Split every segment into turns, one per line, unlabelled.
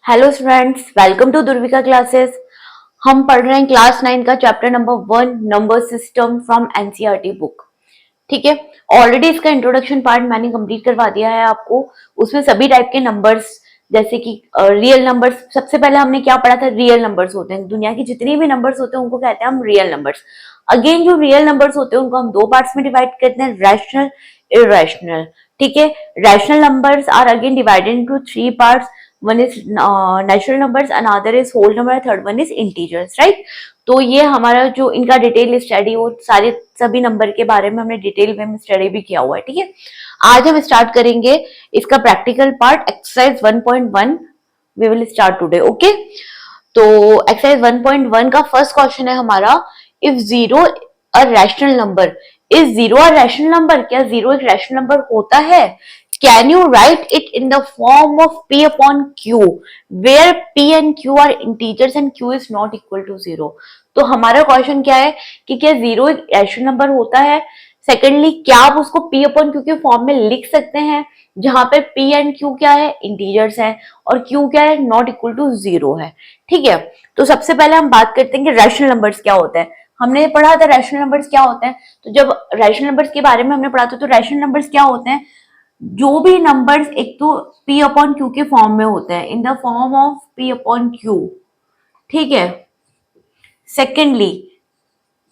Hello students, welcome to Durvika classes. हम पढ़ रहे हैं क्लास 9 का chapter number 1 number system from NCERT book. ठीक है, ऑलरेडी इसका इंट्रोडक्शन पार्ट मैंने कंप्लीट करवा दिया है आपको। उसमें सभी टाइप के नंबर्स जैसे कि रियल नंबर्स, सबसे पहले हमने क्या पढ़ा था, रियल नंबर्स होते हैं, दुनिया की जितनी भी नंबर्स होते हैं उनको कहते हैं हम रियल नंबर्स। अगेन जो रियल नंबर्स होते हैं उनको हम दो पार्ट्स में डिवाइड करते हैं, रैशनल, इरेशनल। ठीक है, rational numbers are again divided into three parts. One is natural numbers, another is whole number, third one is integers, right. तो ये हमारा जो इनका डिटेल स्टडी, वो सारे सभी नंबर के बारे में हमने डिटेल में स्टडी भी किया हुआ है। ठीक है, आज हम स्टार्ट करेंगे इसका practical part, exercise 1.1 we will start today. Okay, तो एक्सरसाइज 1.1 का फर्स्ट क्वेश्चन है हमारा, if zero a rational number, is zero a rational number, क्या जीरो एक रैशनल नंबर होता है? Can you write it in the form of P upon Q, where P and Q are integers and Q is not equal to zero? तो हमारा question क्या है कि क्या जीरो एक रैशनल नंबर होता है? सेकेंडली, क्या आप उसको P upon Q के फॉर्म में लिख सकते हैं जहां पे P एंड Q क्या है, इंटीजर्स हैं, और Q क्या है, नॉट इक्वल टू जीरो है। ठीक है, तो सबसे पहले हम बात करते हैं कि रैशनल नंबर्स क्या होते हैं। हमने पढ़ा था रैशनल नंबर्स क्या होते हैं। तो जब रैशनल नंबर्स के बारे में हमने पढ़ा था, तो रैशनल नंबर्स क्या होते हैं, जो भी नंबर्स एक तो P अपॉन Q के फॉर्म में होते हैं, इन the form of P upon Q। ठीक है, सेकेंडली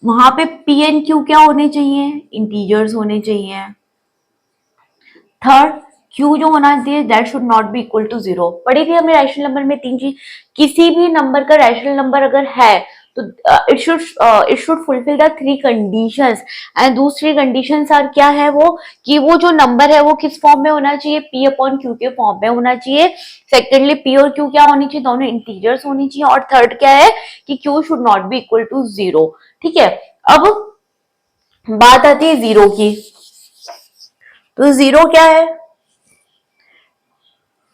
वहां पे P एंड Q क्या होने चाहिए, इंटीजर्स होने चाहिए। थर्ड, Q जो होना चाहिए that should not be equal to zero. पढ़ी थी हमने रैशनल नंबर में तीन चीज, किसी भी नंबर का रैशनल नंबर अगर है तो it should fulfil the three conditions, and दूसरी कंडीशंस आर क्या है वो, कि वो जो नंबर है वो किस फॉर्म में होना चाहिए, P अपॉन Q के फॉर्म में होना चाहिए। सेकेंडली, P और Q क्या होनी चाहिए, दोनों इंटीजर्स होनी चाहिए। और थर्ड क्या है कि Q should not be equal to zero. ठीक है, अब बात आती है जीरो की। तो जीरो क्या है,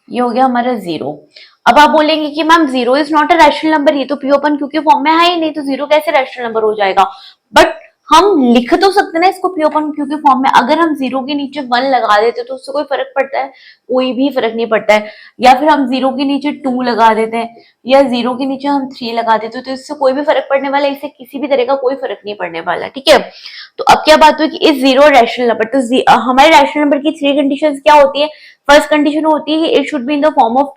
ये हो गया हमारा जीरो। अब आप बोलेंगे कि ma'am zero is not a rational number, ये तो P ओपन Q के फॉर्म में है ही नहीं, तो जीरो कैसे रैशनल नंबर हो जाएगा? बट हम लिख तो सकते ना इसको P ओपन Q के फॉर्म में। अगर हम जीरो के नीचे वन लगा देते तो उससे कोई फर्क पड़ता है? कोई भी फर्क नहीं पड़ता है। या फिर हम जीरो के नीचे टू लगा देते हैं, या जीरो के नीचे हम थ्री लगा देते तो इससे कोई भी फर्क पड़ने वाला है? इससे किसी भी तरह का कोई फर्क नहीं पड़ने वाला। ठीक है, तो अब क्या बात हुई कि इस जीरो रैशनल नंबर, तो हमारे रैशनल नंबर की थ्री कंडीशंस क्या होती है? फर्स्ट कंडीशन होती है it should be in the form of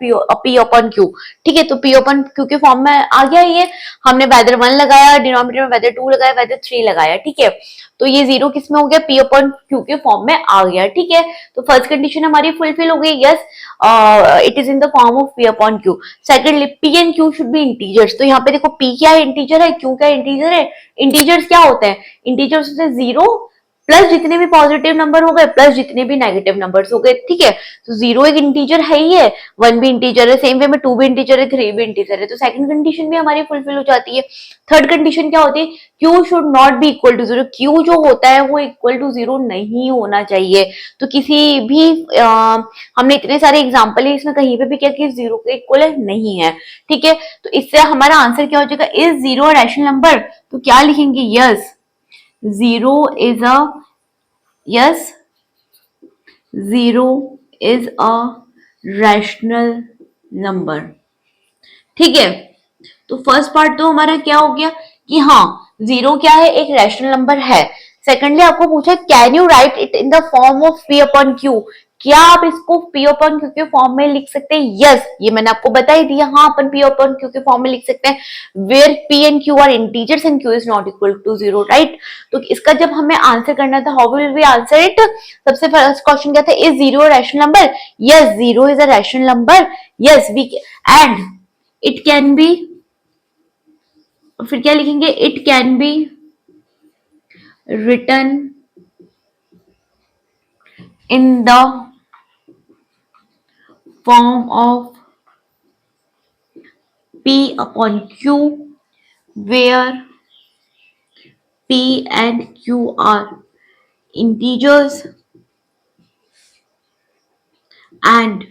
P upon Q। ठीक है, तो P अपॉन Q के फॉर्म में आ गया ये। हमने वेदर वन लगाया, डिनोमिनेटर में वेदर टू लगाया, वेदर थ्री लगाया। ठीक है, तो ये जीरो किस में हो गया, P अपॉन Q के फॉर्म में आ गया। ठीक है, तो फर्स्ट कंडीशन हमारी फुलफिल हो गई, yes it is in the form of P upon Q। Secondly, P and Q should be integers. तो यहाँ पे देखो P क्या है, इंटीजर है, Q क्या है, इंटीजर है। इंटीजर्स क्या होते हैं, इंटीजर्स होते हैं जीरो प्लस जितने भी पॉजिटिव नंबर हो गए प्लस जितने भी नेगेटिव नंबर्स हो गए। ठीक है, तो जीरो एक इंटीजर है ही है, वन भी इंटीजर है, सेम वे में टू भी इंटीजर है, थ्री भी इंटीजर है। तो सेकंड कंडीशन भी हमारी फुलफिल हो जाती है। थर्ड कंडीशन क्या होती है, Q should not be equal to zero. Q जो होता है वो इक्वल टू जीरो नहीं होना चाहिए। तो किसी भी हमने इतने सारे एग्जाम्पल है, इसमें कहीं पे भी क्या कि जीरो के इक्वल नहीं है। ठीक है, तो इससे हमारा आंसर क्या हो जाएगा, इज जीरो रैशनल नंबर। तो क्या लिखेंगे, yes zero is a, yes zero is a rational number। ठीक है, तो फर्स्ट पार्ट तो हमारा क्या हो गया कि हाँ जीरो क्या है, एक रैशनल नंबर है। सेकेंडली आपको पूछा can you right it in the form of P upon Q, क्या आप इसको P अपॉन Q के फॉर्म में लिख सकते हैं? यस, ये मैंने आपको बता ही दिया, हाँ अपन P अपॉन Q के फॉर्म में लिख सकते हैं where P and Q are integers and Q is not equal to zero, right. तो इसका जब हमें आंसर करना था, how will we answer it, सबसे फर्स्ट क्वेश्चन क्या था, is zero rational number? Yes, zero is a rational number, yes we, and it can be, फिर क्या लिखेंगे, it can be written in the form of P upon Q where P and Q are integers and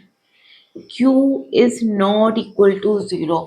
Q is not equal to zero।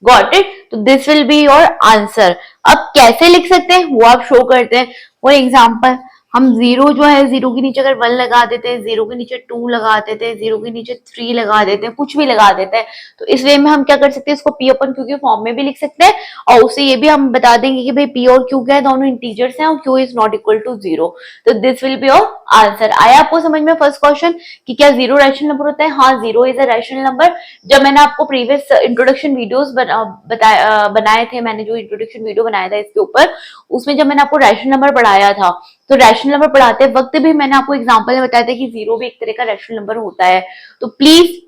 Got it? तो this will be your answer। अब कैसे लिख सकते हैं वो आप show करते हैं। फॉर एग्जाम्पल हम जीरो जो है, जीरो के नीचे अगर 1 लगा देते हैं, जीरो के नीचे 2 लगा देते हैं, जीरो के नीचे 3 लगा देते हैं, कुछ भी लगा देते हैं, तो इस वे में हम क्या कर सकते हैं, इसको पी अपन क्यू के फॉर्म में भी लिख सकते हैं और उसे ये भी हम बता देंगे कि भाई पी और क्यू क्या है, दोनों इंटीजर्स हैं और q is not equal to zero. तो this will be your answer. आया आपको समझ में फर्स्ट क्वेश्चन कि क्या जीरो रैशनल नंबर होता है? हाँ, zero is a rational number. जब मैंने आपको प्रीवियस इंट्रोडक्शन वीडियोस बनाए थे, मैंने जो इंट्रोडक्शन वीडियो बनाया था इसके ऊपर, उसमें जब मैंने आपको रैशनल नंबर पढ़ाया था, तो रैशनल नंबर पढ़ाते वक्त भी मैंने आपको एग्जांपल में बताया था कि जीरो भी एक तरह का रैशनल नंबर होता है। तो प्लीज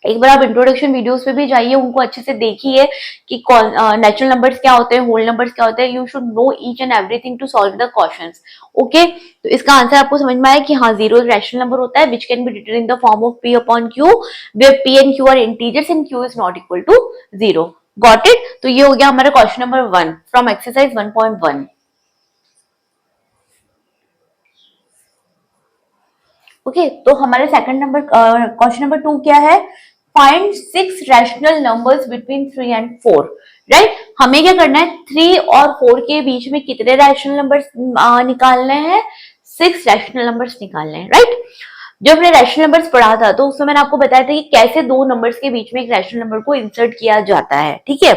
एक बार आप इंट्रोडक्शन वीडियोस पे भी जाइए, उनको अच्छे से देखिए कि नेचुरल नंबर्स क्या होते हैं, होल नंबर्स क्या होते हैं। You should know each and everything to solve the questions. Okay, तो इसका आंसर आपको समझ में आया कि हाँ, जीरो रैशनल नंबर होता है which can be written in the form of P upon Q, where P and Q are integers and Q is not equal to zero. Got it? तो ये हो गया हमारा question number 1 from exercise 1.1। Okay, तो हमारे second number question number 2 क्या है? Find 6 rational numbers between 3 and 4। Right, हमें क्या करना है, 3 और 4 के बीच में कितने रैशनल नंबर्स निकालने हैं? 6 रैशनल नंबर्स निकालने हैं। राइट, जब हमने रैशनल नंबर्स पढ़ा था तो उसमें मैंने आपको बताया था कि कैसे दो नंबर्स के बीच में एक रैशनल नंबर को इंसर्ट किया जाता है। ठीक है,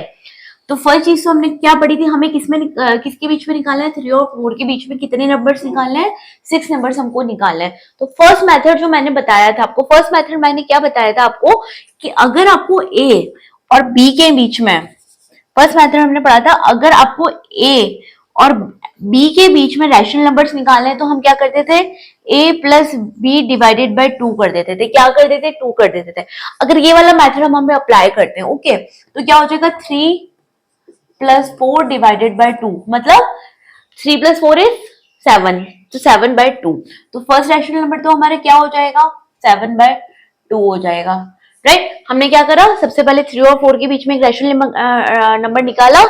तो फर्स्ट चीज तो हमने क्या पढ़ी थी, हमें किसके बीच में निकालना है? 3 और 4 के बीच में कितने नंबर्स निकालने हैं? 6 नंबर्स हमको निकालना है। तो फर्स्ट मेथड जो मैंने बताया था आपको, फर्स्ट मेथड मैंने क्या बताया था आपको कि अगर आपको ए और बी के बीच में, फर्स्ट मेथड हमने पढ़ा था, अगर आपको ए और बी के बीच में रैशनल नंबर्स निकालने हैं तो हम क्या करते थे? ए प्लस बी डिवाइडेड बाय 2 कर देते थे। क्या कर देते? 2 कर देते थे। अगर ये वाला मेथड हम हमें अप्लाई करते हैं, ओके, तो क्या हो जाएगा? 3+4 डिवाइडेड बाय 2, मतलब 3+4 इज 7, तो 7/2। तो फर्स्ट रैशनल नंबर तो हमारे क्या हो जाएगा? 7/2 हो जाएगा। राइट, हमने क्या करा, सबसे पहले 3 और 4 के बीच में एक रैशनल नंबर निकाला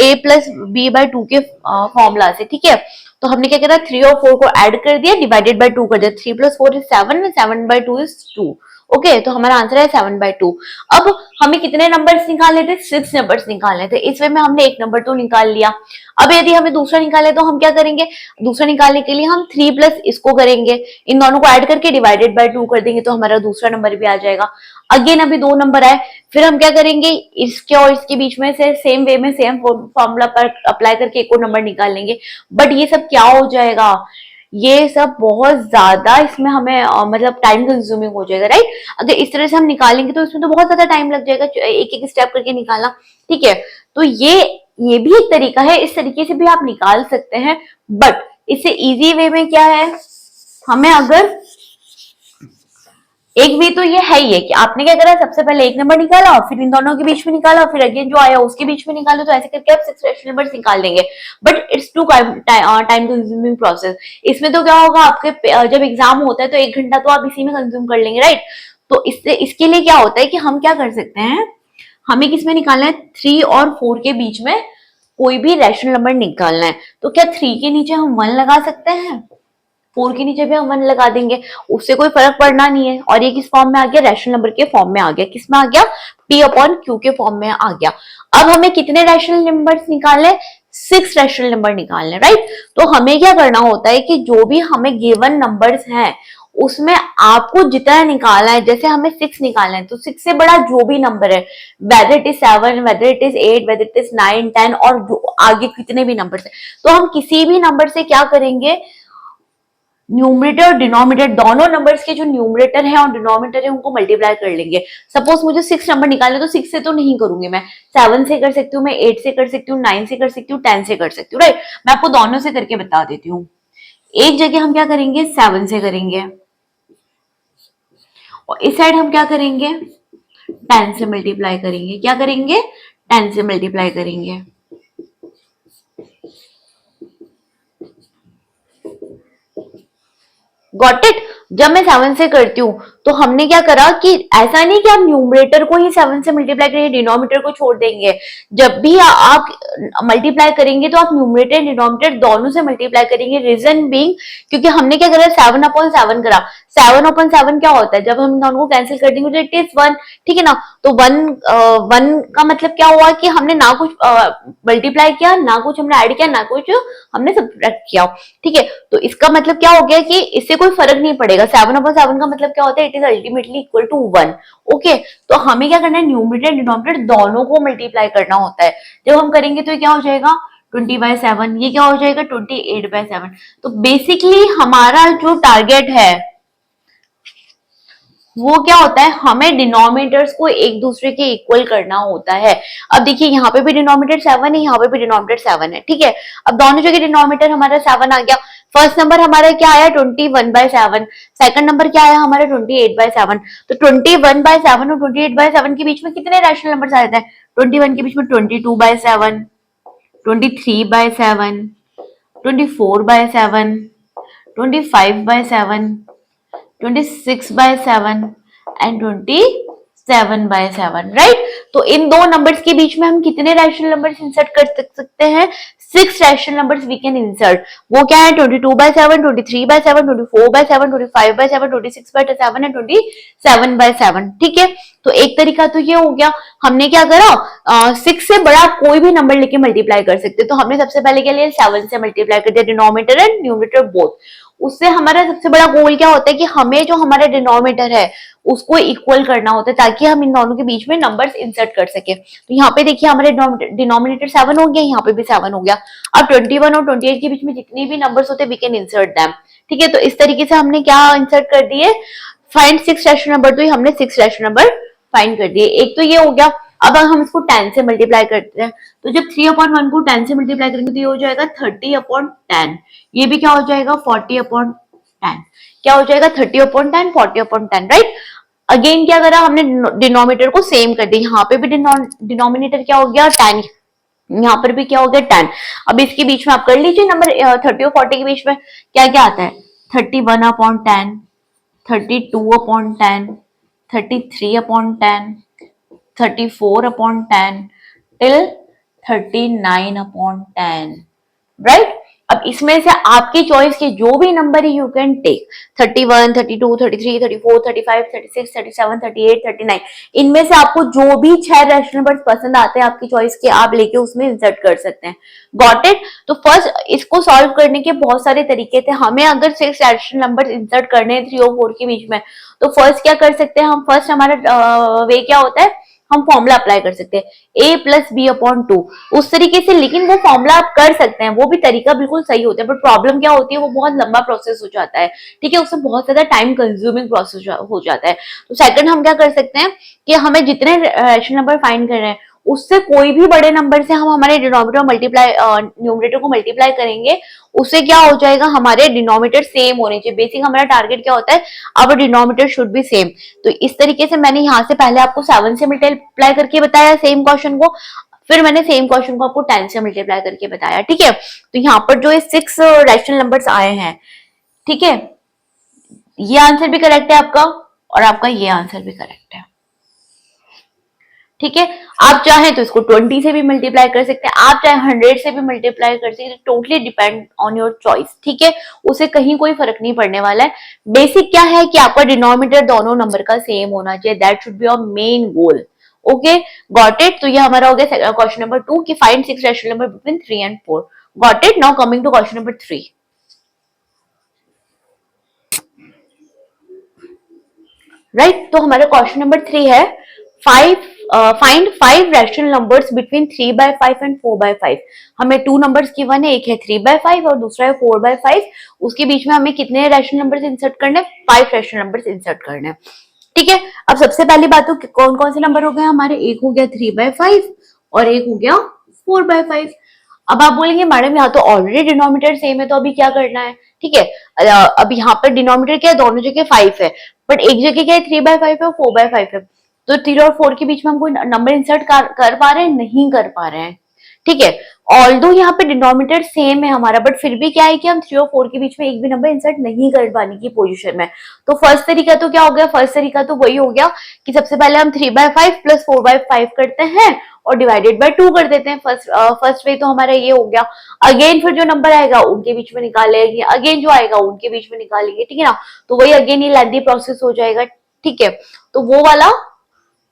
a+b/2 के फॉर्मूला से। ठीक है, तो हमने क्या करा, 3 और 4 को ऐड कर दिया, डिवाइडेड बाय 2 कर दिया। 3+4 इज 7, 7/2 इज 2। ओके, तो हमारा आंसर है 7/2। अब हमें कितने नंबर्स निकालने थे? 6 नंबर्स निकालने थे। इस वे में हमने एक नंबर तो निकाल लिया। अब यदि हमें दूसरा निकाले तो हम क्या करेंगे? दूसरा निकालने के लिए हम 3 प्लस इसको करेंगे, इन दोनों को ऐड करके डिवाइडेड बाय 2 कर देंगे, तो हमारा दूसरा नंबर भी आ जाएगा। अगेन अभी दो नंबर आए, फिर हम क्या करेंगे, इसके और इसके बीच में से सेम वे में सेम फॉर्मूला पर अप्लाई करके एक और नंबर निकाल लेंगे। बट ये सब क्या हो जाएगा, ये सब बहुत ज्यादा इसमें हमें मतलब टाइम कंज्यूमिंग हो जाएगा। राइट, अगर इस तरह से हम निकालेंगे तो इसमें तो बहुत ज्यादा टाइम लग जाएगा, एक एक स्टेप करके निकालना। ठीक है, तो ये भी एक तरीका है, इस तरीके से भी आप निकाल सकते हैं। बट इससे इजी वे में क्या है, हमें अगर एक वे तो ये है ही है कि आपने क्या करा, सबसे पहले एक नंबर निकाला, फिर इन दोनों के बीच में निकाला, फिर अगेन जो आया उसके बीच में निकालो, तो ऐसे करके आप 6 रैशनल नंबर्स निकाल लेंगे। But it's too time consuming process. इसमें तो क्या होगा, आपके जब एग्जाम होता है तो 1 घंटा तो आप इसी में कंज्यूम कर लेंगे। राइट, तो इससे इसके लिए क्या होता है कि हम क्या कर सकते हैं, हमें किसमें निकालना है? 3 और 4 के बीच में कोई भी रैशनल नंबर निकालना है। तो क्या 3 के नीचे हम 1 लगा सकते हैं? 4 के नीचे भी हम 1 लगा देंगे, उससे कोई फर्क पड़ना नहीं है। और ये किस फॉर्म में आ गया? रैशनल नंबर के फॉर्म में आ गया। किस में आ गया? p अपॉन q के फॉर्म में आ गया। अब हमें कितने रैशनल नंबर्स निकालने? 6 रैशनल नंबर निकालने। राइट, तो हमें क्या करना होता है कि जो भी हमें गिवन नंबर्स हैं उसमें आपको जितना निकालना है, जैसे हमें 6 निकालना है तो 6 से बड़ा जो भी नंबर है, whether it is 7, whether it is 8, whether it is 9, 10 और आगे कितने भी नंबर है, तो हम किसी भी नंबर से क्या करेंगे, न्यूमरेटर और डिनोमिनेटर दोनों नंबर्स के जो न्यूमरेटर है और डिनोमिनेटर है उनको मल्टीप्लाई कर लेंगे। सपोज मुझे 6 नंबर निकालने, तो 6 से तो नहीं करूंगी मैं, 7 से कर सकती हूँ, मैं 8 से कर सकती हूँ, 9 से कर सकती हूँ, 10 से कर सकती हूँ। राइट, मैं आपको दोनों से करके बता देती हूँ। एक जगह हम क्या करेंगे, 7 से करेंगे, और इस साइड हम क्या करेंगे, 10 से मल्टीप्लाई करेंगे। क्या करेंगे? 10 से मल्टीप्लाई करेंगे। Got it? जब मैं 7 से करती हूँ तो हमने क्या करा कि ऐसा नहीं कि आप न्यूमरेटर को ही 7 से मल्टीप्लाई करेंगे, डिनोमिनेटर को छोड़ देंगे। जब भी आप मल्टीप्लाई करेंगे तो आप न्यूमरेटर डिनोमिनेटर दोनों से मल्टीप्लाई करेंगे। रीजन बीइंग क्योंकि हमने क्या करा, 7/7 करा। 7/7 क्या होता है, जब हम दोनों को कैंसिल कर देंगे तो इट इज 1, ठीक है ना। तो 1 का मतलब क्या हुआ कि हमने ना कुछ मल्टीप्लाई किया, ना कुछ हमने ऐड किया, ना कुछ हमने सब्ट्रैक्ट किया, ठीक है। तो इसका मतलब क्या हो गया कि इससे कोई फर्क नहीं पड़ेगा। 7/7 का मतलब क्या होता है, it is ultimately equal to 1। Okay, तो हमें क्या करना है, न्यूमरेटर डिनोमिनेटर दोनों को मल्टीप्लाई करना होता है। जब हम करेंगे तो क्या हो जाएगा, 20/7, ये क्या हो जाएगा 28/7। तो बेसिकली हमारा जो टारगेट है वो क्या होता है, हमें डिनोमिनेटर्स को एक दूसरे के इक्वल करना होता है। अब देखिए यहाँ पे भी डिनोमिनेटर 7 है, यहाँ पे भी डिनोमिनेटर 7 है, ठीक है। अब दोनों जगह डिनोमिनेटर हमारा 7 आ गया। फर्स्ट नंबर हमारा क्या आया, 21/7। सेकंड नंबर क्या आया हमारा, 28/7। तो 21/7 और 28/7 के बीच में कितने रैशनल नंबर आ जाते हैं, 21 के बीच में 22/7, 23/7, 24/7, 25/7, 26/7 एंड 27/7, राइट। तो इन दो नंबर्स के बीच में हम कितने रैशनल नंबर्स इंसर्ट कर सकते हैं, 6 rational numbers we can insert. वो क्या है, 22/7, 23/7, 24/7, 25/7, 26/7 एंड 27/7, ठीक है। तो एक तरीका तो ये हो गया, हमने क्या करा, 6 से बड़ा कोई भी नंबर लेके मल्टीप्लाई कर सकते। तो हमने सबसे पहले क्या लिया, 7 से मल्टीप्लाई कर दिया, डिनोमिनेटर एंड न्यूमरेटर बोथ। उससे हमारा सबसे बड़ा गोल क्या होता है कि हमें जो हमारा डिनोमिनेटर है उसको इक्वल करना होता है, ताकि हम इन दोनों के बीच में नंबर्स इंसर्ट कर सके। तो यहाँ पे देखिए हमारे डिनोमिनेटर 7 हो गया, यहाँ पे भी 7 हो गया। अब 21 और 28 के बीच में जितने भी नंबर्स होते हैं वी कैन इंसर्ट दैम, ठीक है। तो इस तरीके से हमने क्या इंसर्ट कर दिए, फाइंड 6 रैशनल नंबर, तो हमने 6 रैशनल नंबर फाइंड कर दिए। एक तो ये हो गया। अब हम इसको 10 से मल्टीप्लाई करते हैं, तो जब 3/1 को 10 से मल्टीप्लाई करेंगे तो ये हो जाएगा 30/10। ये भी क्या हो जाएगा, 40/10। क्या हो जाएगा, 30/10, 40/10, राइट। अगेन क्या करा हमने, डिनोमिनेटर को सेम कर दिया। यहाँ पे भी डिनोमिनेटर क्या हो गया, 10, यहाँ पर भी क्या हो गया 10। अब इसके बीच में आप कर लीजिए नंबर 30 और 40 के बीच में क्या क्या आता है, 31/10, 32/10, 33/10, 34/10 टिल 39/10, राइट। अब इसमें से आपकी चॉइस के जो भी नंबर है यू कैन टेक, 31, 32, 33, 34, 35, 36, 37, 38, 39। इनमें से आपको जो भी 6 रैशनल नंबर्स पसंद आते हैं आपकी चॉइस के, आप लेके उसमें इंसर्ट कर सकते हैं। Got it. तो फर्स्ट इसको सॉल्व करने के बहुत सारे तरीके थे। हमें अगर 6 रैशनल नंबर्स इंसर्ट करने हैं 3 और 4 के बीच में, तो फर्स्ट क्या कर सकते हैं हम, फर्स्ट हमारा वे क्या होता है, हम फॉर्मूला अप्लाई कर सकते हैं a+b/2 उस तरीके से। लेकिन वो फॉर्मूला आप कर सकते हैं, वो भी तरीका बिल्कुल सही होता है, बट प्रॉब्लम क्या होती है, वो बहुत लंबा प्रोसेस हो जाता है, ठीक है। उससे बहुत ज्यादा टाइम कंज्यूमिंग प्रोसेस हो जाता है। तो सेकंड हम क्या कर सकते हैं कि हमें जितने रैशनल नंबर फाइंड कर रहे हैं उससे कोई भी बड़े नंबर से हम हमारे डिनोमिनेटर मल्टीप्लाई न्यूमरेटर को मल्टीप्लाई करेंगे, उससे क्या हो जाएगा, हमारे डिनोमिनेटर सेम होने चाहिए। बेसिक हमारा टारगेट क्या होता है, our denominator should be same. तो इस तरीके से मैंने यहाँ से पहले आपको 7 से मल्टीप्लाई करके बताया सेम क्वेश्चन को, फिर मैंने सेम क्वेश्चन को आपको 10 से मल्टीप्लाई करके बताया, ठीक है। तो यहाँ पर जो 6 रैशनल नंबर्स आए हैं, ठीक है, ये आंसर भी करेक्ट है आपका और आपका ये आंसर भी करेक्ट है, ठीक है। आप चाहें तो इसको 20 से भी मल्टीप्लाई कर सकते हैं, आप चाहे 100 से भी मल्टीप्लाई कर सकते हैं, totally depend on your choice, ठीक है। उसे कहीं कोई फर्क नहीं पड़ने वाला है। बेसिक क्या है कि आपका डिनोमिनेटर दोनों नंबर का सेम होना चाहिए, that should be your main goal. Okay, got it. तो ये हमारा हो गया क्वेश्चन नंबर 2 कि find 6 rational number between 3 and 4। Got it. Now coming to question number 3, right. तो हमारा क्वेश्चन नंबर 3 है, find 5 rational numbers between 3/5 and 4/5। हमें 2 नंबर्स गिवन है, एक है 3/5 और दूसरा है 4/5। उसके बीच में हमें कितने रैशनल नंबर्स इंसर्ट करने, 5 रैशनल नंबर्स इंसर्ट करने, ठीक है। अब सबसे पहली बात तो कौन कौन से नंबर हो गए हमारे, एक हो गया 3/5 और एक हो गया 4/5। अब आप बोलेंगे मैडम यहाँ तो ऑलरेडी डिनोमिनेटर सेम है, तो अभी क्या करना है, ठीक है। अब यहाँ पर डिनोमिनेटर क्या है, दोनों जगह 5 है, बट एक जगह क्या है 3/5 है और 4/5 है। तो 3 और 4 के बीच में हम कोई नंबर इंसर्ट कर पा रहे हैं, नहीं कर पा रहे हैं, ठीक है। ऑल्दो यहाँ पे डिनोमिनेटर सेम है हमारा, बट फिर भी क्या है कि हम 3 और 4 के बीच में एक भी नंबर इंसर्ट नहीं कर पाने की पोजीशन में। तो फर्स्ट तरीका तो क्या हो गया, फर्स्ट तरीका तो वही हो गया कि सबसे पहले हम 3/5 प्लस 4/5 करते हैं और डिवाइडेड बाय 2 कर देते हैं। फर्स्ट वे तो हमारा ये हो गया। अगेन फिर जो नंबर आएगा उनके बीच में निकालेंगे, अगेन जो आएगा उनके बीच में निकालेंगे, ठीक है ना। तो वही अगेन ये लेंथी प्रोसेस हो जाएगा, ठीक है। तो वो वाला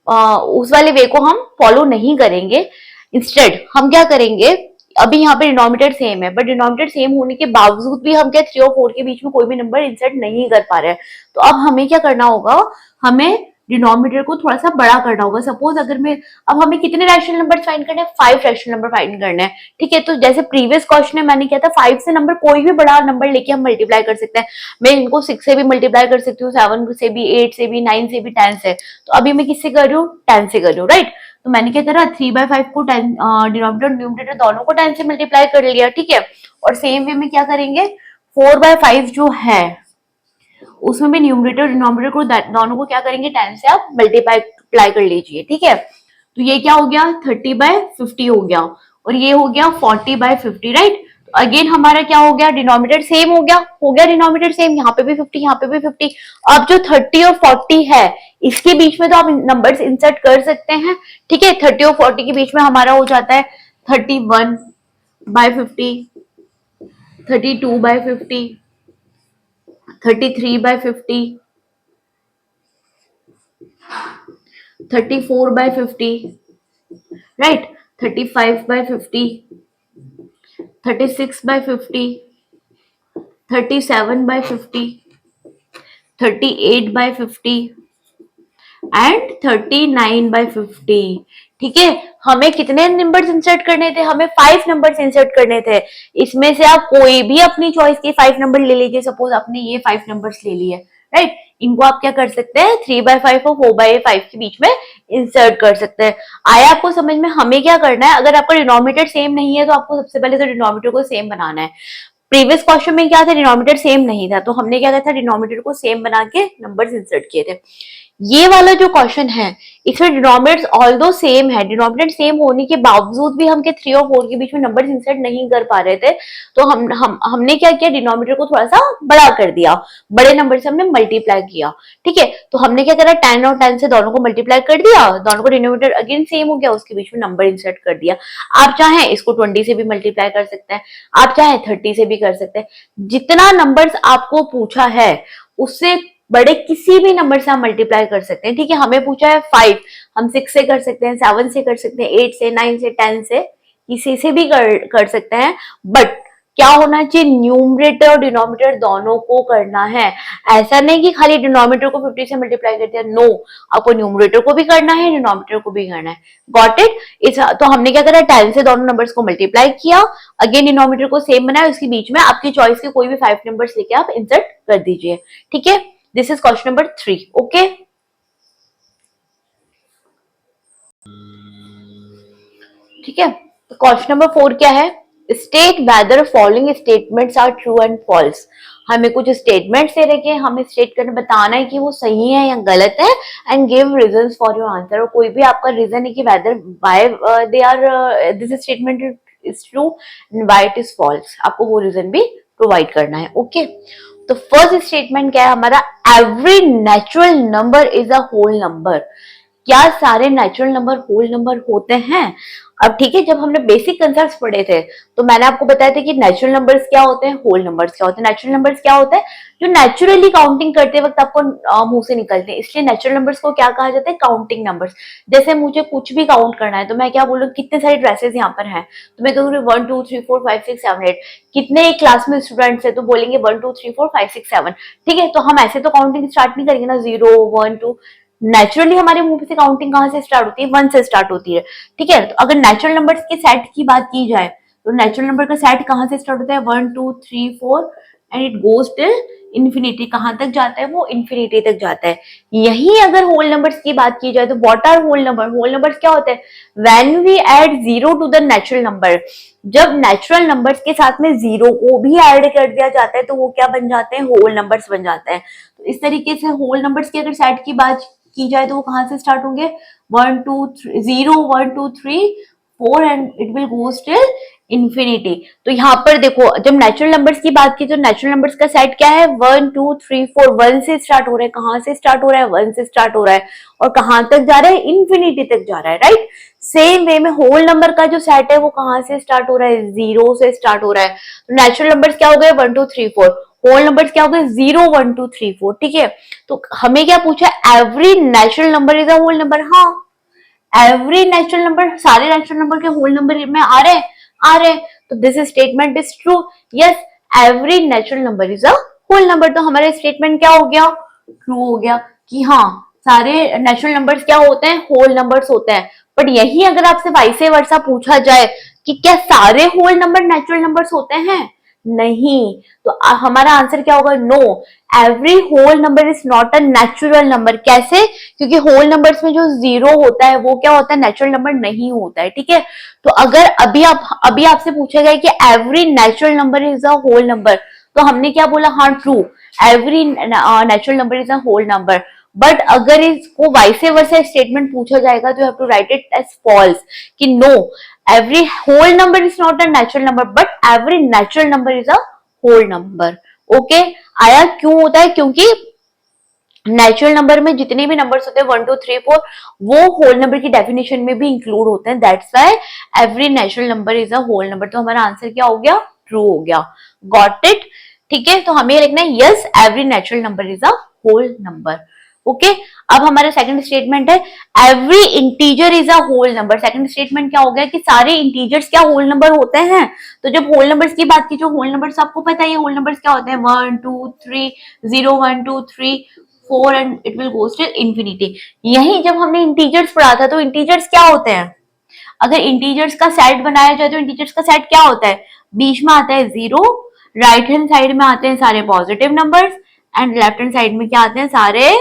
उस वाले वे को हम फॉलो नहीं करेंगे। इंस्टेड हम क्या करेंगे, अभी यहाँ पे डिनोमिनेटर सेम है, बट डिनोमिनेटर सेम होने के बावजूद भी हम क्या 3 और 4 के बीच में कोई भी नंबर इंसर्ट नहीं कर पा रहे हैं। तो अब हमें क्या करना होगा, हमें डिनोमिनेटर को थोड़ा सा बड़ा करना होगा। सपोज अगर मैं, अब हमें कितने रैशनल नंबर फाइंड करने हैं, 5 रैशनल नंबर फाइंड करने हैं, ठीक है। तो जैसे प्रीवियस क्वेश्चन में मैंने किया था, 5 से नंबर कोई भी बड़ा नंबर लेके हम मल्टीप्लाई कर सकते हैं। मैं इनको 6 से भी मल्टीप्लाई कर सकती हूँ, 7 से भी, 8 से भी, 9 से भी, 10 से। तो अभी मैं किससे कर रही हूँ, 10 से कर रही हूँ, राइट। तो मैंने क्या करा, 3/5 को 10 डिनोमिनेटर न्यूमरेटर दोनों को 10 से मल्टीप्लाई कर लिया, ठीक है। और सेम वे में क्या करेंगे, 4/5 जो है उसमें भी न्यूमरेटर डिनोमिनेटर को दोनों को क्या करेंगे, 10 से आप मल्टीप्लाई कर लीजिए, ठीक है। तो ये क्या हो गया, 30/50 हो गया, और ये हो गया 40/50, राइट। तो अगेन हमारा क्या हो गया, डिनोमिनेटर सेम हो गया डिनोमिनेटर सेम, यहाँ पे भी 50, यहाँ पे भी 50। अब जो 30 और 40 है इसके बीच में तो आप नंबर्स इंसर्ट कर सकते हैं, ठीक है। 30 और 40 के बीच में हमारा हो जाता है 31/50, 32/50, 33/50, 34/50, right, 35/50, 36/50, 37/50, 38/50 एंड 39/50, ठीक है। हमें कितने नंबर्स इंसर्ट करने थे, हमें 5 नंबर्स इंसर्ट करने थे। इसमें से आप कोई भी अपनी चॉइस के 5 नंबर ले लीजिए। सपोज आपने ये 5 नंबर्स ले लिए, राइट। इनको आप क्या कर सकते हैं, 3/5 और 4/5 के बीच में इंसर्ट कर सकते हैं। आया आपको समझ में। हमें क्या करना है, अगर आपका डिनोमिनेटर सेम नहीं है तो आपको सबसे पहले तो डिनोमिनेटर को सेम बनाना है। प्रीवियस क्वेश्चन में क्या था, डिनोमिनेटर सेम नहीं था, तो हमने क्या किया था, डिनोमिनेटर को सेम बना के नंबर्स इंसर्ट किए थे। ये वाला जो क्वेश्चन है इसमें डिनोमिनेटर्स ऑल्दो सेम है, डिनोमिनेटर सेम होने के बावजूद भी हम के 3 और 4 के बीच में नंबर्स इंसर्ट नहीं कर पा रहे थे। तो हमने क्या किया, डिनोमिनेटर को थोड़ा सा बड़ा कर दिया, बड़े नंबर से हमने मल्टीप्लाई किया, ठीक है। तो हमने क्या करा, 10 और 10 से दोनों को मल्टीप्लाई कर दिया, दोनों को डिनोमिनेटर अगेन सेम हो गया, उसके बीच में नंबर इंसर्ट कर दिया। आप चाहें इसको 20 से भी मल्टीप्लाई कर सकते हैं, आप चाहें 30 से भी कर सकते हैं। जितना नंबर्स आपको पूछा है उससे बड़े किसी भी नंबर से हम मल्टीप्लाई कर सकते हैं, ठीक है। हमें पूछा है 5, हम 6 से कर सकते हैं, 7 से कर सकते हैं, 8 से, 9 से, 10 से, किसी से भी कर सकते हैं। बट क्या होना चाहिए, न्यूमरेटर और डिनोमिनेटर दोनों को करना है। ऐसा नहीं कि खाली डिनोमिनेटर को 50 से मल्टीप्लाई कर दिया, नो, आपको न्यूमरेटर को भी करना है, डिनोमिनेटर को भी करना है। Got it. तो हमने क्या करा, 10 से दोनों नंबर्स को मल्टीप्लाई किया, अगेन डिनोमिनेटर को सेम बनाया, उसके बीच में आपकी चॉइस के कोई भी 5 नंबर्स लेके आप इंसर्ट कर दीजिए, ठीक है। This is question number 3, okay. ठीक है। तो क्वेश्चन नंबर 4 क्या है, state whether following statements are true and false. हमें कुछ स्टेटमेंट्स दे रखे हैं, हमें स्टेट करके बताना है कि वो सही है या गलत है, and give reasons for your answer. और कोई भी आपका रीजन है कि whether why they are this statement is true and why it is false, आपको वो रीजन भी प्रोवाइड करना है, ओके। तो फर्स्ट स्टेटमेंट क्या है हमारा, every natural number is a whole number. क्या सारे नेचुरल नंबर होल नंबर होते हैं? अब ठीक है, जब हमने बेसिक कंसेप्ट पढ़े थे तो मैंने आपको बताया था कि नेचुरल नंबर्स क्या होते हैं, होल नंबर्स क्या होते हैं। नेचुरल नंबर्स क्या होते हैं, जो नेचुरली काउंटिंग करते वक्त आपको मुंह से निकलते हैं, इसलिए नेचुरल नंबर्स को क्या कहा जाता है, काउंटिंग नंबर्स। जैसे मुझे कुछ भी काउंट करना है तो मैं क्या बोलूँ, कितने सारे ड्रेसेस यहाँ पर हैं, तो मैं कहूँगी 1 2 3 4 5 6 7 8। कितने एक क्लास में स्टूडेंट्स है तो बोलेंगे 1 2 3 4 5 6 7, ठीक है। तो हम ऐसे तो काउंटिंग स्टार्ट नहीं करेंगे ना, 0 1 2। नेचुरली हमारे मुंह से काउंटिंग कहाँ से स्टार्ट होती है, 1 से स्टार्ट होती है, ठीक है। तो अगर नेचुरल नंबर्स के सेट की बात की जाए तो नेचुरल नंबर का सेट कहाँ से स्टार्ट होता है, 1 2 3 4 and it goes till infinity. कहाँ तक जाता है वो, इन्फिनिटी तक जाता है। यही अगर होल नंबर्स की बात की जाए तो what are whole number, whole numbers क्या होते हैं, when we add 0 to the natural number. जब नेचुरल नंबर्स के साथ में 0 को भी ऐड कर दिया जाता है तो वो क्या बन जाते हैं, होल नंबर्स बन जाते हैं। तो इस तरीके से होल नंबर्स की अगर सेट की बात की जाए तो वो कहां से स्टार्ट होंगे, 1 2 3 0 1 2 3 4 and it will goes till infinity. तो यहाँ पर देखो जब नेचुरल नंबर्स की बात की तो नेचुरल नंबर्स का सेट क्या है, 1 2 3 4, 1 से स्टार्ट हो रहा है, कहां से स्टार्ट हो रहा है, 1 से स्टार्ट हो रहा है और कहां तक जा रहा है, इन्फिनिटी तक जा रहा है, राइट। सेम वे में होल नंबर का जो सेट है वो कहां से स्टार्ट हो रहा है, 0 से स्टार्ट हो रहा है। तो नेचुरल नंबर्स क्या हो गए, 1 2 3 4, होल नंबर्स क्या हो गए, 0 1 2 3 4, ठीक है। तो हमें क्या पूछा, every natural number is a whole number. हाँ, एवरी नेचुरल नंबर, सारे नेचुरल नंबर के होल नंबर में आ रहे, आ रहे। तो this statement is true. Yes, every natural number is a whole number. तो हमारा स्टेटमेंट क्या हो गया, ट्रू हो गया कि हाँ सारे नेचुरल नंबर्स क्या होते हैं, होल नंबर्स होते हैं। बट यही अगर आपसे वाइसे वर्सा पूछा जाए कि क्या सारे होल नंबर नेचुरल नंबर्स होते हैं, नहीं, तो हमारा आंसर क्या होगा, no, every whole number is not a natural number. कैसे, क्योंकि होल नंबर्स में जो 0 होता है वो क्या होता है, नेचुरल नंबर नहीं होता है, ठीक है। तो अगर अभी आपसे पूछा गया कि every natural number is a whole number, तो हमने क्या बोला, हाँ true, every natural number is a whole number. But अगर इसको वाइसे वर्सा स्टेटमेंट पूछा जाएगा तो you have to write it as false, कि no, every whole number is not a natural number but every natural number is a whole number। Okay, आया क्यों होता है, क्योंकि नेचुरल नंबर में जितने भी नंबर्स होते हैं 1 2 3 4 वो होल नंबर की डेफिनेशन में भी इंक्लूड होते हैं, that's why every natural number is a whole number. तो हमारा आंसर क्या हो गया, ट्रू हो गया। गॉट इट, ठीक है। तो हमें लिखना है yes, every natural number is a whole number. Okay, अब हमारा सेकंड स्टेटमेंट है, every integer is a whole number. Second statement क्या हो गया कि सारे इंटीजर्स क्या होल नंबर होते हैं। तो जब होल नंबर्स की बात की, जो होल नंबर्स आपको पता है होल नंबर्स क्या होते हैं, 1 2 3 0 1 2 3 4 and it will goes till infinity. यही जब हमने इंटीजर्स पढ़ा था तो इंटीजर्स क्या होते हैं, अगर इंटीजर्स का सेट बनाया जाए तो इंटीजर्स का सेट क्या होता है, बीच में आता है 0, राइट हैंड साइड में आते हैं सारे positive numbers and left hand side में क्या आते हैं, सारे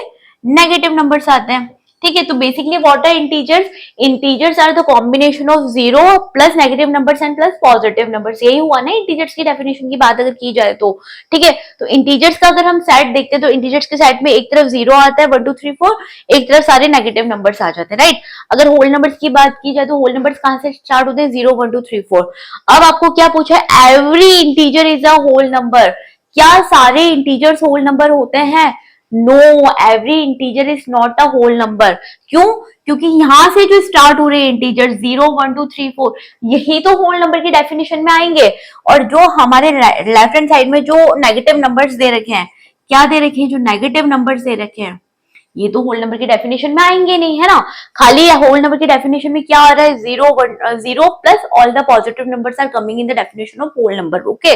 नेगेटिव नंबर्स आते हैं, ठीक है। तो basically what are integers, integers are the combination of 0 plus negative numbers and plus positive numbers. यही हुआ ना इंटीजर्स की डेफिनेशन की बात अगर की जाए तो, ठीक है। तो इंटीजर्स का अगर हम सेट देखते हैं तो इंटीजर्स के सेट में एक तरफ 0 आता है 1 2 3 4, एक तरफ सारे नेगेटिव नंबर्स आ जाते हैं, राइट। अगर होल नंबर्स की बात की जाए तो होल नंबर्स कहां से स्टार्ट होते हैं, 0 1 2 3 4। अब आपको क्या पूछा है, every integer is a whole number. क्या सारे इंटीजर्स होल नंबर होते हैं, no, every integer is not a whole number. क्यों, क्योंकि यहां से जो स्टार्ट हो रहे हैं इंटीजर 0 1 2 3 4 यही तो होल नंबर की डेफिनेशन में आएंगे। और जो हमारे लेफ्ट हैंड साइड में जो नेगेटिव नंबर्स दे रखे हैं, क्या दे रखे हैं, जो नेगेटिव नंबर्स दे रखे हैं ये तो होल नंबर की डेफिनेशन में आएंगे नहीं, है ना। खाली होल नंबर की डेफिनेशन में क्या आ रहा है, 0 plus all the positive numbers are coming in the definition of whole number. Okay,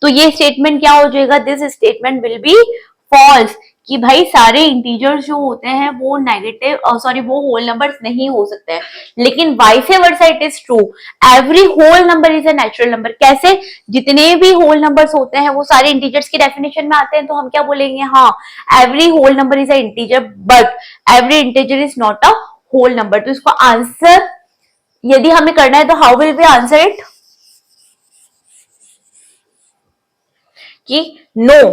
तो ये स्टेटमेंट क्या हो जाएगा, this statement will be false, कि भाई सारे इंटीजर्स जो होते हैं वो नेगेटिव सॉरी वो होल नंबर्स नहीं हो सकते हैं। लेकिन vice versa it is true, every whole number is a natural number. कैसे, जितने भी होल नंबर्स होते हैं वो सारे इंटीजर्स की डेफिनेशन में आते हैं, तो हम क्या बोलेंगे, हाँ every whole number is a integer but every integer is not a whole number. तो इसको आंसर यदि हमें करना है तो how will we answer it, कि no,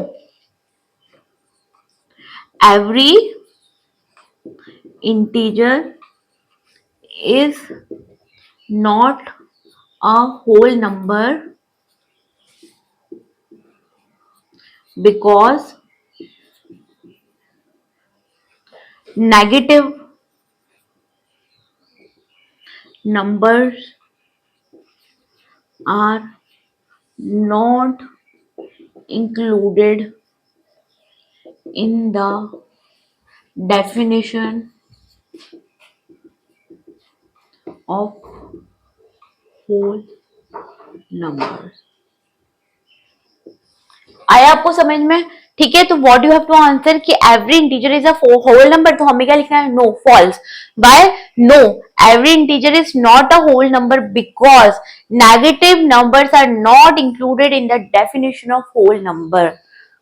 every integer is not a whole number because negative numbers are not included in the definition of whole numbers। आया आपको समझ में, ठीक है। तो what you have to answer कि every integer is a whole number, तो हमें क्या लिखना है, no, false. By no, every integer is not a whole number because negative numbers are not included in the definition of whole number.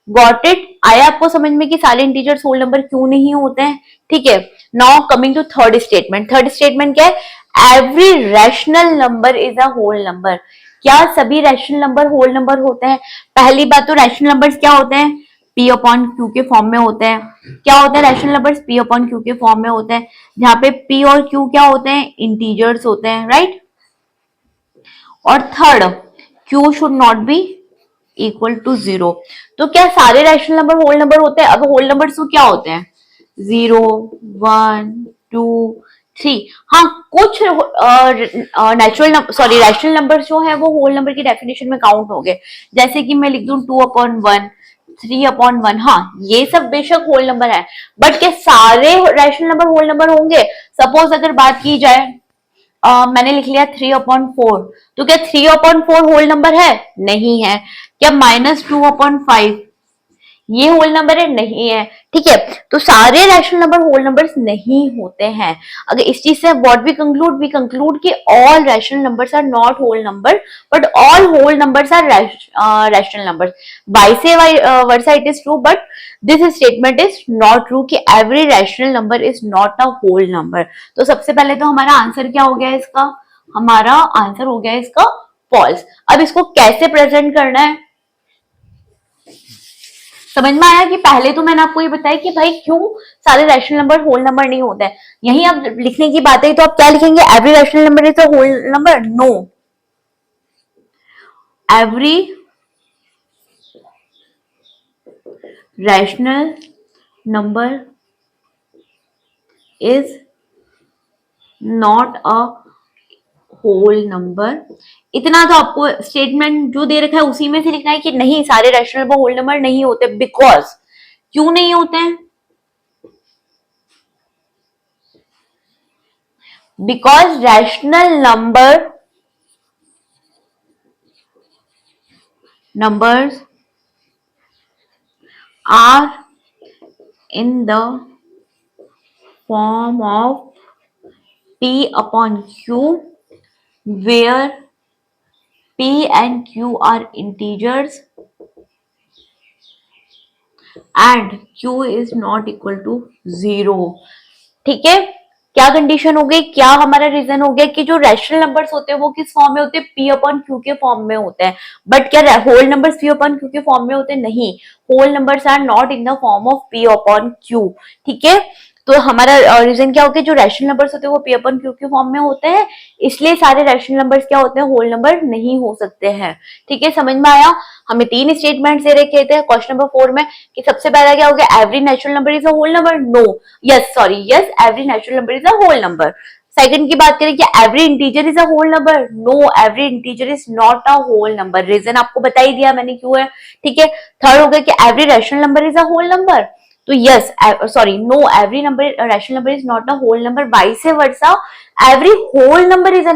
Got it, आया आपको समझ में कि सारे इंटीजर्स होल नंबर क्यों नहीं होते हैं, ठीक है। Now coming to third statement. Third statement क्या है, every rational number is a whole number. क्या सभी रैशनल नंबर होल नंबर होते हैं। पहली बात तो रैशनल नंबर्स क्या होते हैं, पी अपॉन क्यू के फॉर्म में होते हैं। क्या होते हैं rational numbers, P upon Q के फॉर्म में होते हैं, जहां पे पी और क्यू क्या होते हैं, इंटीजर्स होते हैं, राइट। और third q should not be equal to 0। तो क्या सारे रैशनल नंबर होल नंबर होते हैं? अब होल नंबर्स तो क्या होते हैं? 0, 1, 2, 3। हाँ, कुछ नेचुरल सॉरी रैशनल नंबर जो है वो होल नंबर की डेफिनेशन में काउंट हो गए। जैसे कि मैं लिख दूं 2/1, 3/1। हाँ, ये सब बेशक होल नंबर है, बट क्या सारे रैशनल नंबर होल नंबर होंगे? सपोज अगर बात की जाए, मैंने लिख लिया 3/4, तो क्या 3/4 होल नंबर है? नहीं है। क्या -2/5 ये होल नंबर है? नहीं है। ठीक है, तो सारे रैशनल नंबर होल नंबर्स नहीं होते हैं। अगर इस चीज से व्हाट वी कंक्लूड कि all rational numbers are not whole number, but all whole numbers are rational numbers. Vice versa it is true, but this statement is not true कि every rational number is not a whole number. तो सबसे पहले तो हमारा answer क्या हो गया इसका? हमारा आंसर हो गया इसका फॉल्स। अब इसको कैसे प्रेजेंट करना है समझ में आया? कि पहले तो मैंने आपको ये बताया कि भाई क्यों सारे रैशनल नंबर होल नंबर नहीं होते हैं। यही अब लिखने की बात है तो आप क्या लिखेंगे? Every rational number is a whole number? No, every rational number is not a whole number. इतना तो आपको स्टेटमेंट जो दे रखा है उसी में से लिखना है कि नहीं सारे रैशनल नंबर होल नंबर नहीं होते। बिकॉज क्यों नहीं होते हैं? Because rational numbers are in the form of P upon Q, where P and Q are integers and Q is not equal to 0। ठीक है, क्या कंडीशन हो गई? क्या हमारा रीजन हो गया कि जो रैशनल नंबर्स होते हैं वो किस फॉर्म में होते हैं? P अपॉन Q के फॉर्म में होते हैं। बट क्या whole numbers P upon Q के फॉर्म में होते हैं? नहीं, whole numbers are not in the form of P upon Q। ठीक है, तो हमारा रीजन क्या हो गया? जो रैशनल नंबर्स होते हैं वो P अपॉन Q के फॉर्म में होते हैं, इसलिए सारे रैशनल नंबर्स क्या होते हैं? होल नंबर नहीं हो सकते हैं। ठीक है, समझ में आया? हमें 3 स्टेटमेंट दे रखे थे क्वेश्चन नंबर 4 में कि सबसे पहला क्या हो गया? Every natural number is a whole number? No, yes every natural number is a whole number. Second की बात करें कि every integer is a whole number? No, every integer is not a whole number. Reason आपको बता ही दिया मैंने क्यों है। ठीक है, थर्ड हो गया कि every rational number is a whole number? तो yes sorry no, every number rational number is not a whole number. Vice versa every whole number is a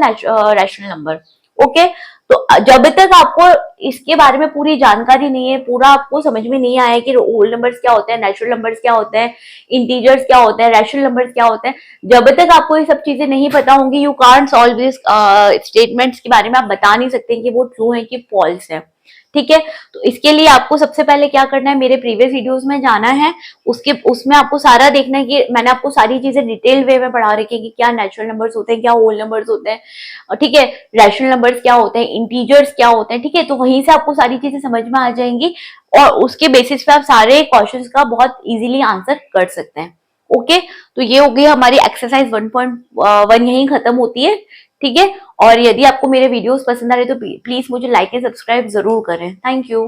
rational number. Okay, तो जब तक आपको इसके बारे में पूरी जानकारी नहीं है, पूरा आपको समझ में नहीं आया कि होल नंबर्स क्या होते हैं, नेचुरल नंबर्स क्या होते हैं, इंटीजर्स क्या होते हैं, रैशनल नंबर्स क्या होते हैं, जब तक आपको ये सब चीजें नहीं पता होंगी, you can't solve this statements के बारे में आप बता नहीं सकते कि वो ट्रू है कि फॉल्स है। ठीक है, तो इसके लिए आपको सबसे पहले क्या करना है? मेरे प्रीवियस वीडियोस में जाना है, उसमें आपको सारा देखना है कि मैंने आपको सारी चीजें डिटेल वे में पढ़ा रखी है कि क्या नेचुरल नंबर्स होते हैं, क्या होल नंबर्स होते हैं, ठीक है, रैशनल नंबर्स क्या होते हैं, इंटीजर्स क्या होते हैं। ठीक है, तो वहीं से आपको सारी चीजें समझ में आ जाएंगी और उसके बेसिस पे आप सारे क्वेश्चंस का बहुत इजीली आंसर कर सकते हैं। ओके, तो ये हो गई हमारी एक्सरसाइज 1.1, यहीं खत्म होती है। ठीक है, और यदि आपको मेरे वीडियोस पसंद आ रहे तो प्लीज मुझे लाइक एंड सब्सक्राइब जरूर करें। Thank you.